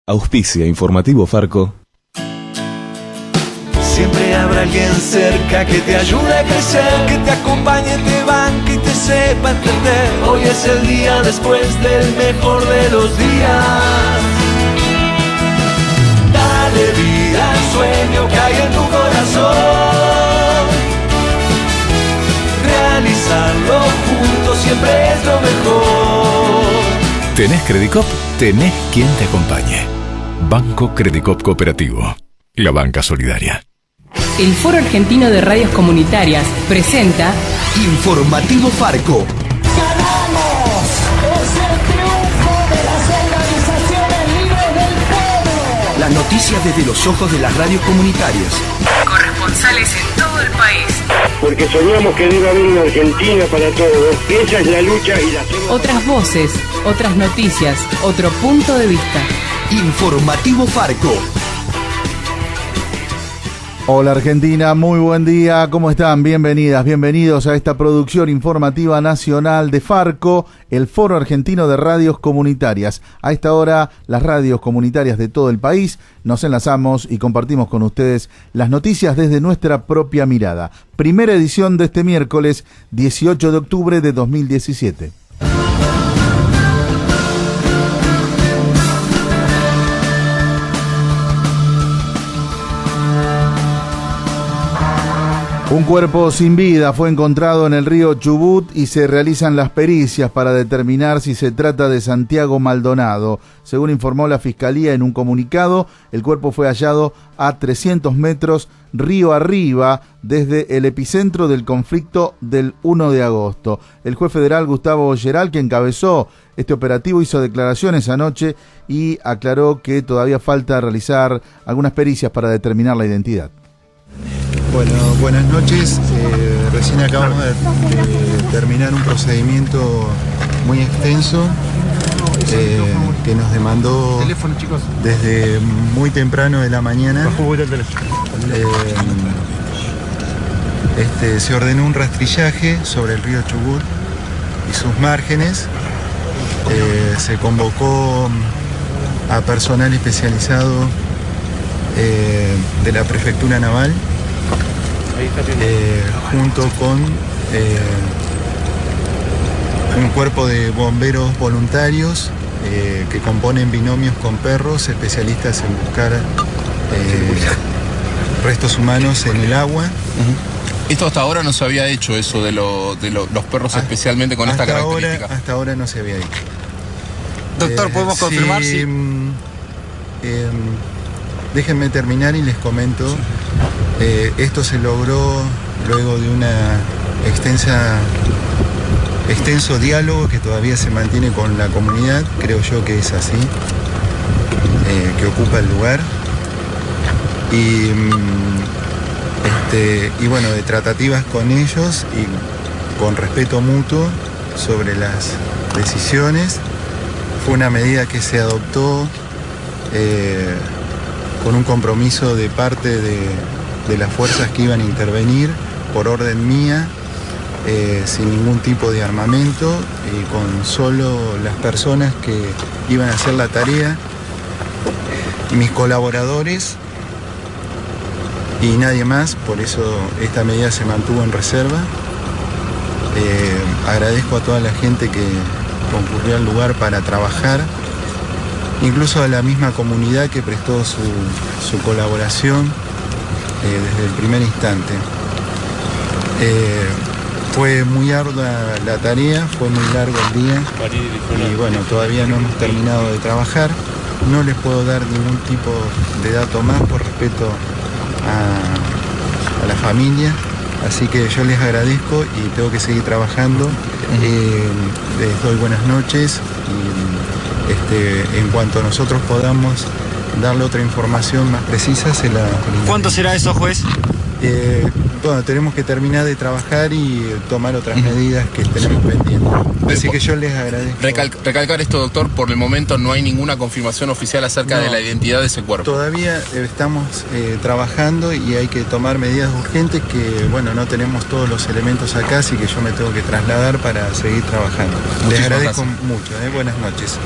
Auspicia Informativo Farco. Siempre habrá alguien cerca que te ayude a crecer, que te acompañe, te banque y te sepa entender. Hoy es el día después del mejor de los días. Dale vida al sueño que hay en tu corazón. Realizarlo juntos siempre es lo mejor. ¿Tenés Credicop? Tenés quien te acompañe. Banco Credicop Cooperativo. La banca solidaria. El Foro Argentino de Radios Comunitarias presenta Informativo Farco. ¡Ganamos! ¡Es el triunfo de las organizaciones libres del pueblo! Las noticias desde los ojos de las radios comunitarias. corresponsales en todo el país. Porque soñamos que debe haber una Argentina para todos. Esa es la lucha y la hacemos. Otras voces, otras noticias, otro punto de vista. Informativo Farco. Hola Argentina, muy buen día, ¿cómo están? Bienvenidas, bienvenidos a esta producción informativa nacional de Farco, el Foro Argentino de Radios Comunitarias. A esta hora, las radios comunitarias de todo el país nos enlazamos y compartimos con ustedes las noticias desde nuestra propia mirada. Primera edición de este miércoles 18 de octubre de 2017. Un cuerpo sin vida fue encontrado en el río Chubut y se realizan las pericias para determinar si se trata de Santiago Maldonado. Según informó la Fiscalía en un comunicado, el cuerpo fue hallado a 300 metros río arriba desde el epicentro del conflicto del 1 de agosto. El juez federal Gustavo Geral, que encabezó este operativo, hizo declaraciones anoche y aclaró que todavía falta realizar algunas pericias para determinar la identidad. Bueno, buenas noches. Recién acabamos de terminar un procedimiento muy extenso que nos demandó desde muy temprano de la mañana. Se ordenó un rastrillaje sobre el río Chubut y sus márgenes. Se convocó a personal especializado de la Prefectura Naval, junto con un cuerpo de bomberos voluntarios que componen binomios con perros, especialistas en buscar restos humanos en el agua. Esto hasta ahora no se había hecho, eso de los perros especialmente con esta característica. Hasta ahora no se había hecho. Doctor, ¿podemos confirmar si...? Déjenme terminar y les comento. Esto se logró luego de una extenso diálogo que todavía se mantiene con la comunidad, creo yo que es así, que ocupa el lugar. Y bueno, de tratativas con ellos y con respeto mutuo sobre las decisiones. Fue una medida que se adoptó con un compromiso de parte de las fuerzas que iban a intervenir por orden mía, sin ningún tipo de armamento y con solo las personas que iban a hacer la tarea, mis colaboradores y nadie más. Por eso esta medida se mantuvo en reserva. Agradezco a toda la gente que concurrió al lugar para trabajar, incluso a la misma comunidad que prestó su colaboración desde el primer instante. Fue muy ardua la tarea, fue muy largo el día y bueno, todavía no hemos terminado de trabajar. No les puedo dar ningún tipo de dato más por respeto a la familia, así que yo les agradezco y tengo que seguir trabajando. Les doy buenas noches y en cuanto nosotros podamos darle otra información más precisa se la... ¿Cuánto será eso, juez? Bueno, tenemos que terminar de trabajar y tomar otras medidas que tenemos pendientes. Así que yo les agradezco. Recalcar esto, doctor, por el momento no hay ninguna confirmación oficial acerca de la identidad de ese cuerpo. Todavía estamos trabajando y hay que tomar medidas urgentes que, bueno, no tenemos todos los elementos acá, así que yo me tengo que trasladar para seguir trabajando. Les agradezco mucho. Buenas noches.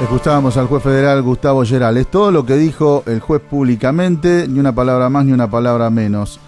Escuchábamos al juez federal Gustavo Geral. Es todo lo que dijo el juez públicamente, ni una palabra más ni una palabra menos.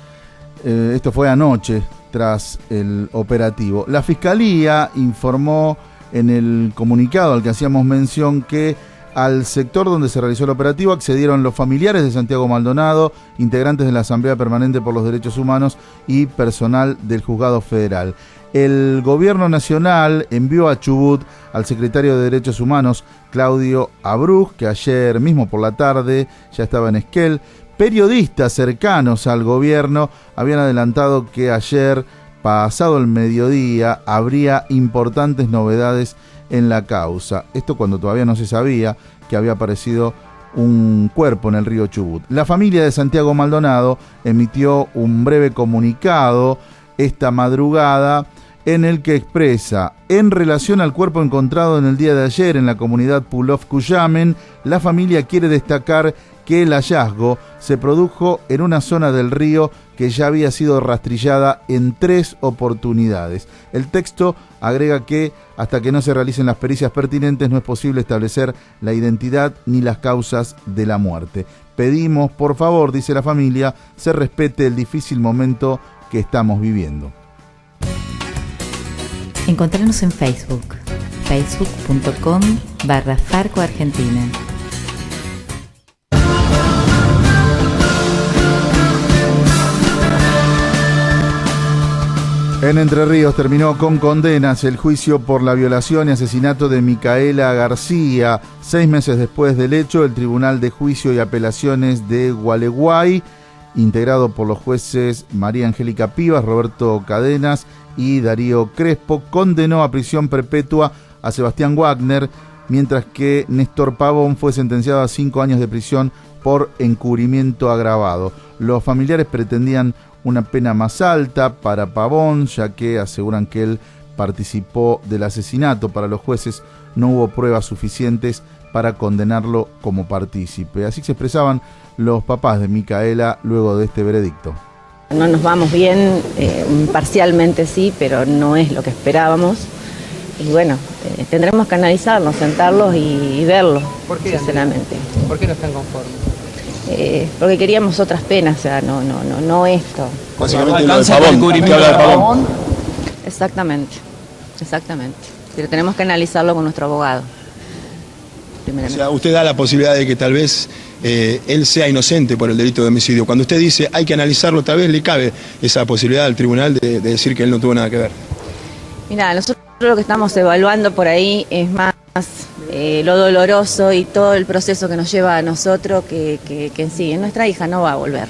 Esto fue anoche, tras el operativo. La Fiscalía informó en el comunicado al que hacíamos mención que al sector donde se realizó el operativo accedieron los familiares de Santiago Maldonado, integrantes de la Asamblea Permanente por los Derechos Humanos y personal del Juzgado Federal. El Gobierno Nacional envió a Chubut al secretario de Derechos Humanos, Claudio Abruj, que ayer mismo por la tarde ya estaba en Esquel. Periodistas cercanos al gobierno habían adelantado que ayer, pasado el mediodía, habría importantes novedades en la causa. Esto cuando todavía no se sabía que había aparecido un cuerpo en el río Chubut. La familia de Santiago Maldonado emitió un breve comunicado esta madrugada en el que expresa: en relación al cuerpo encontrado en el día de ayer en la comunidad Pulov Cuyamen, la familia quiere destacar que el hallazgo se produjo en una zona del río que ya había sido rastrillada en 3 oportunidades. El texto agrega que hasta que no se realicen las pericias pertinentes no es posible establecer la identidad ni las causas de la muerte. Pedimos, por favor, dice la familia, se respete el difícil momento que estamos viviendo. Encontrarnos en Facebook, facebook.com/Farco Argentina. En Entre Ríos terminó con condenas el juicio por la violación y asesinato de Micaela García. 6 meses después del hecho, el Tribunal de Juicio y Apelaciones de Gualeguay, integrado por los jueces María Angélica Pivas, Roberto Cadenas y Darío Crespo, condenó a prisión perpetua a Sebastián Wagner, mientras que Néstor Pavón fue sentenciado a 5 años de prisión por encubrimiento agravado. Los familiares pretendían una pena más alta para Pavón, ya que aseguran que él participó del asesinato. Para los jueces no hubo pruebas suficientes para condenarlo como partícipe. Así se expresaban los papás de Micaela luego de este veredicto. No nos vamos bien, parcialmente sí, pero no es lo que esperábamos. Y bueno, tendremos que analizarlo, sentarlos y verlo, sinceramente. ¿Por qué no están conformes? Porque queríamos otras penas, o sea, no esto. Básicamente lo de Pavón. Exactamente. Pero tenemos que analizarlo con nuestro abogado. O sea, usted da la posibilidad de que tal vez él sea inocente por el delito de homicidio. Cuando usted dice hay que analizarlo, tal vez le cabe esa posibilidad al tribunal de decir que él no tuvo nada que ver. Mira, nosotros lo que estamos evaluando por ahí es más lo doloroso y todo el proceso que nos lleva a nosotros que en sí. Nuestra hija no va a volver.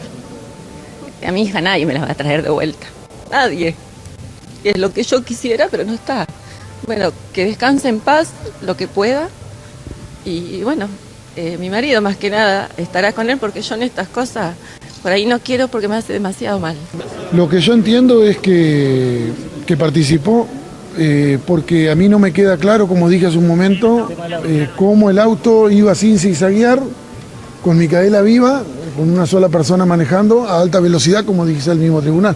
A mi hija nadie me la va a traer de vuelta. Nadie. Es lo que yo quisiera, pero no está. Bueno, que descanse en paz lo que pueda. Y bueno, mi marido más que nada estará con él, porque yo en estas cosas por ahí no quiero, porque me hace demasiado mal. Lo que yo entiendo es que participó, porque a mí no me queda claro, como dije hace un momento, cómo el auto iba sin zigzaguear, con Micaela viva, con una sola persona manejando a alta velocidad, como dice el mismo tribunal.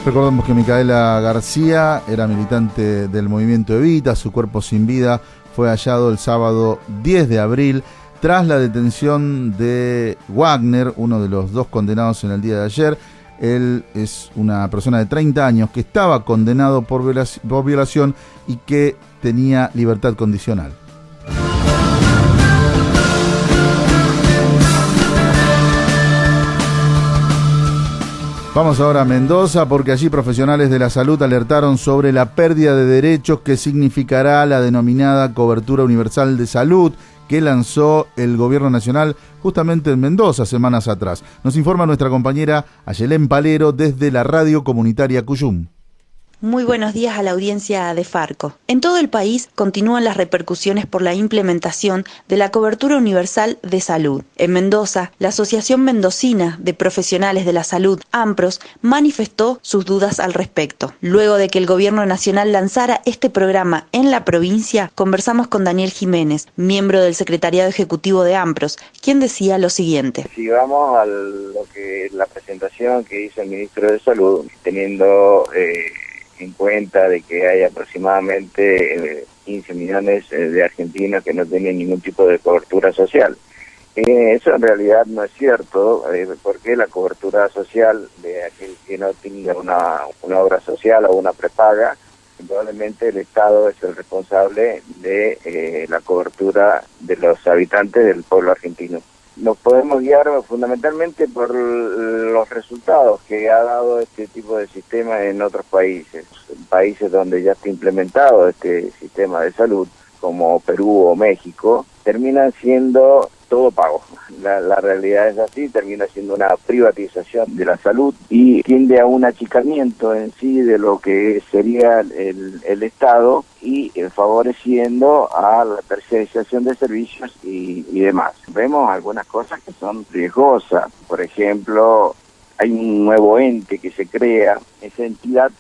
Recordemos que Micaela García era militante del movimiento Evita. Su cuerpo sin vida fue hallado el sábado 10 de abril tras la detención de Wagner, uno de los 2 condenados en el día de ayer. Él es una persona de 30 años que estaba condenado por violación y que tenía libertad condicional. Vamos ahora a Mendoza, porque allí profesionales de la salud alertaron sobre la pérdida de derechos que significará la denominada cobertura universal de salud que lanzó el gobierno nacional justamente en Mendoza semanas atrás. Nos informa nuestra compañera Ayelén Palero desde la radio comunitaria Cuyum. Muy buenos días a la audiencia de Farco. En todo el país continúan las repercusiones por la implementación de la cobertura universal de salud. En Mendoza, la Asociación Mendocina de Profesionales de la Salud, AMPROS, manifestó sus dudas al respecto. Luego de que el gobierno nacional lanzara este programa en la provincia, conversamos con Daniel Jiménez, miembro del secretariado ejecutivo de AMPROS, quien decía lo siguiente. Si vamos a lo que la presentación que hizo el ministro de Salud, teniendo en cuenta de que hay aproximadamente 15 millones de argentinos que no tienen ningún tipo de cobertura social. Eso en realidad no es cierto, porque la cobertura social de aquel que no tenga una obra social o una prepaga, probablemente el Estado es el responsable de la cobertura de los habitantes del pueblo argentino. Nos podemos guiar fundamentalmente por los resultados que ha dado este tipo de sistema en otros países donde ya está implementado este sistema de salud, como Perú o México, terminan siendo todo pago. La realidad es así, termina siendo una privatización de la salud y tiende a un achicamiento en sí de lo que sería el Estado y favoreciendo a la tercerización de servicios y demás. Vemos algunas cosas que son riesgosas. Por ejemplo, hay un nuevo ente que se crea. Esa entidad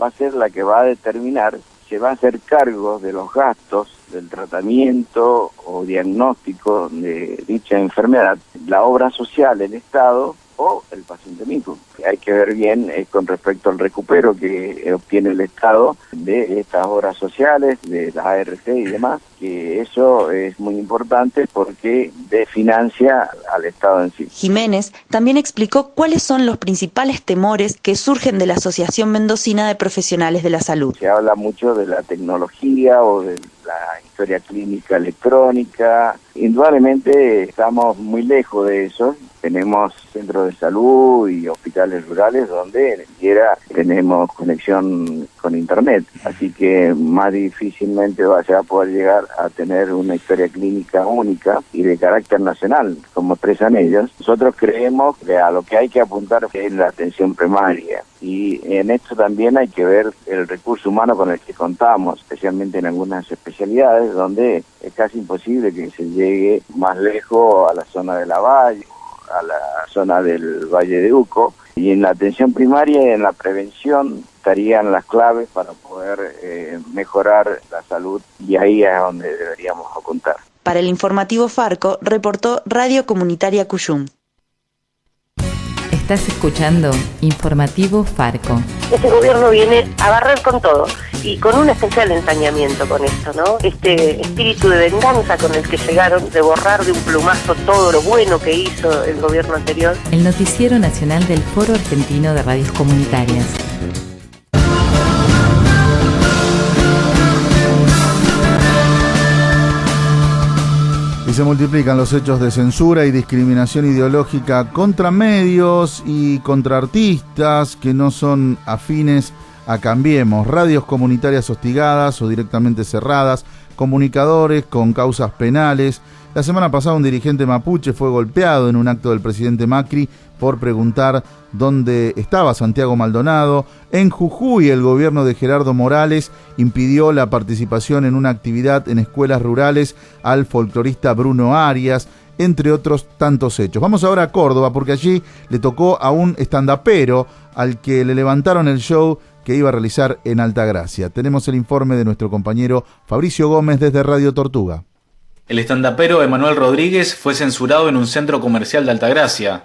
va a ser la que va a determinar, se va a hacer cargo de los gastos del tratamiento o diagnóstico de dicha enfermedad, la obra social, el Estado o el paciente mismo. Hay que ver bien con respecto al recupero que obtiene el Estado de estas obras sociales, de las ART y demás, que eso es muy importante porque financia al Estado en sí. Jiménez también explicó cuáles son los principales temores que surgen de la Asociación Mendocina de Profesionales de la Salud. Se habla mucho de la tecnología o de la historia clínica electrónica. Indudablemente estamos muy lejos de eso. Tenemos centros de salud y hospitales rurales donde ni siquiera tenemos conexión con internet, así que más difícilmente se va a poder llegar a tener una historia clínica única y de carácter nacional, como expresan ellos. Nosotros creemos que a lo que hay que apuntar es la atención primaria, y en esto también hay que ver el recurso humano con el que contamos, especialmente en algunas especialidades donde es casi imposible que se llegue más lejos a la zona de la Valle, a la zona del Valle de Uco, y en la atención primaria y en la prevención estarían las claves para poder mejorar la salud, y ahí es donde deberíamos apuntar. Para el informativo Farco, reportó Radio Comunitaria Cuyum. Estás escuchando Informativo Farco. Este gobierno viene a barrer con todo y con un especial ensañamiento con esto, ¿no? Este espíritu de venganza con el que llegaron, de borrar de un plumazo todo lo bueno que hizo el gobierno anterior. El noticiero nacional del Foro Argentino de Radios Comunitarias. Y se multiplican los hechos de censura y discriminación ideológica contra medios y contra artistas que no son afines a Cambiemos, radios comunitarias hostigadas o directamente cerradas, comunicadores con causas penales. La semana pasada un dirigente mapuche fue golpeado en un acto del presidente Macri por preguntar dónde estaba Santiago Maldonado. En Jujuy, el gobierno de Gerardo Morales impidió la participación en una actividad en escuelas rurales al folclorista Bruno Arias, entre otros tantos hechos. Vamos ahora a Córdoba, porque allí le tocó a un estandapero al que le levantaron el show que iba a realizar en Altagracia. Tenemos el informe de nuestro compañero Fabricio Gómez desde Radio Tortuga. El estandapero Emanuel Rodríguez fue censurado en un centro comercial de Altagracia.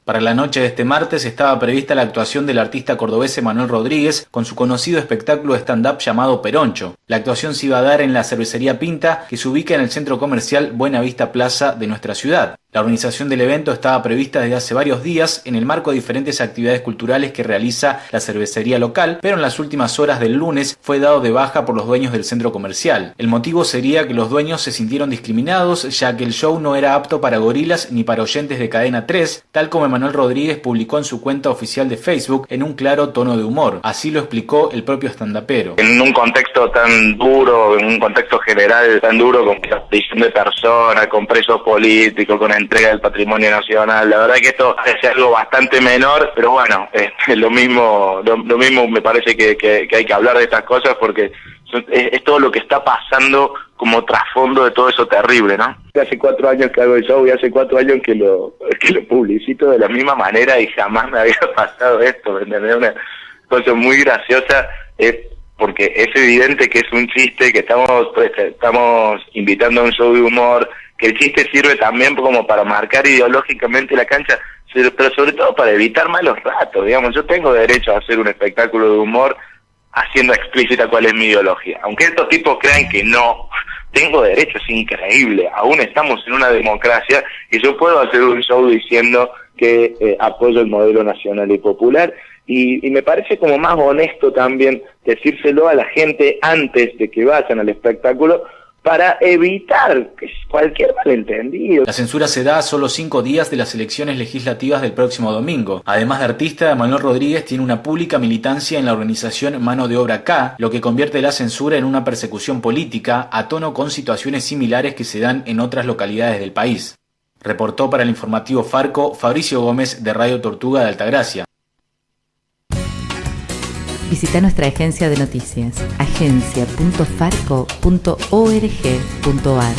Para la noche de este martes estaba prevista la actuación del artista cordobés Emanuel Rodríguez con su conocido espectáculo de stand-up llamado Peroncho. La actuación se iba a dar en la cervecería Pinta, que se ubica en el centro comercial Buenavista Plaza de nuestra ciudad. La organización del evento estaba prevista desde hace varios días en el marco de diferentes actividades culturales que realiza la cervecería local, pero en las últimas horas del lunes fue dado de baja por los dueños del centro comercial. El motivo sería que los dueños se sintieron discriminados, ya que el show no era apto para gorilas ni para oyentes de Cadena 3, tal como Emanuel Rodríguez publicó en su cuenta oficial de Facebook en un claro tono de humor. Así lo explicó el propio estandapero. En un contexto tan duro, en un contexto general tan duro, con prisión de personas, con presos políticos, con entrega del patrimonio nacional, la verdad que esto es algo bastante menor, pero bueno, lo mismo me parece que hay que hablar de estas cosas, porque es todo lo que está pasando como trasfondo de todo eso terrible, ¿no? Hace 4 años que hago el show y hace 4 años que lo publicito de la misma manera y jamás me había pasado esto, ¿me entendés? Una cosa muy graciosa, porque es evidente que es un chiste, que estamos invitando a un show de humor, que el chiste sirve también como para marcar ideológicamente la cancha, pero sobre todo para evitar malos ratos, digamos. Yo tengo derecho a hacer un espectáculo de humor haciendo explícita cuál es mi ideología. Aunque estos tipos crean que no, tengo derecho, es increíble. Aún estamos en una democracia y yo puedo hacer un show diciendo que apoyo el modelo nacional y popular. Y me parece como más honesto también decírselo a la gente antes de que vayan al espectáculo, para evitar cualquier malentendido. La censura se da a solo 5 días de las elecciones legislativas del próximo domingo. Además de artista, Emanuel Rodríguez tiene una pública militancia en la organización Mano de Obra K, lo que convierte la censura en una persecución política a tono con situaciones similares que se dan en otras localidades del país. Reportó para el informativo Farco Fabricio Gómez de Radio Tortuga de Altagracia. Visita nuestra agencia de noticias, agencia.farco.org.ar.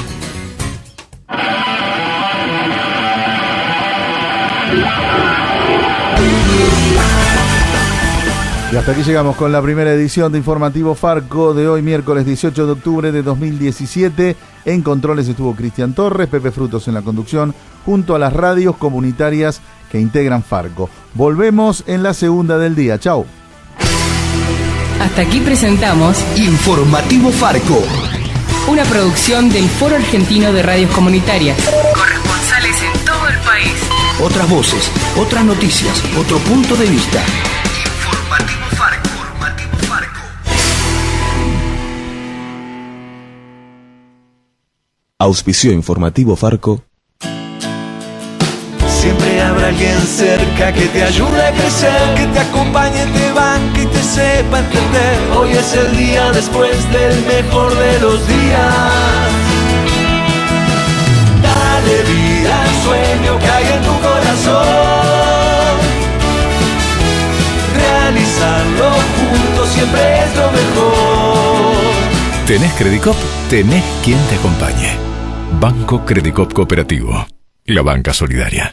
Y hasta aquí llegamos con la primera edición de Informativo Farco de hoy, miércoles 18 de octubre de 2017. En controles estuvo Cristian Torres, Pepe Frutos en la conducción, junto a las radios comunitarias que integran Farco. Volvemos en la segunda del día. Chau. Hasta aquí presentamos Informativo Farco, una producción del Foro Argentino de Radios Comunitarias. Corresponsales en todo el país. Otras voces, otras noticias, otro punto de vista. Informativo Farco. Auspició Informativo Farco. Siempre habrá alguien cerca que te ayude a crecer, que te acompañe, te banque y te sepa entender. Hoy es el día después del mejor de los días. Dale vida al sueño que hay en tu corazón. Realizarlo juntos siempre es lo mejor. ¿Tenés Credicop? Tenés quien te acompañe. Banco Credicop Cooperativo. La banca solidaria.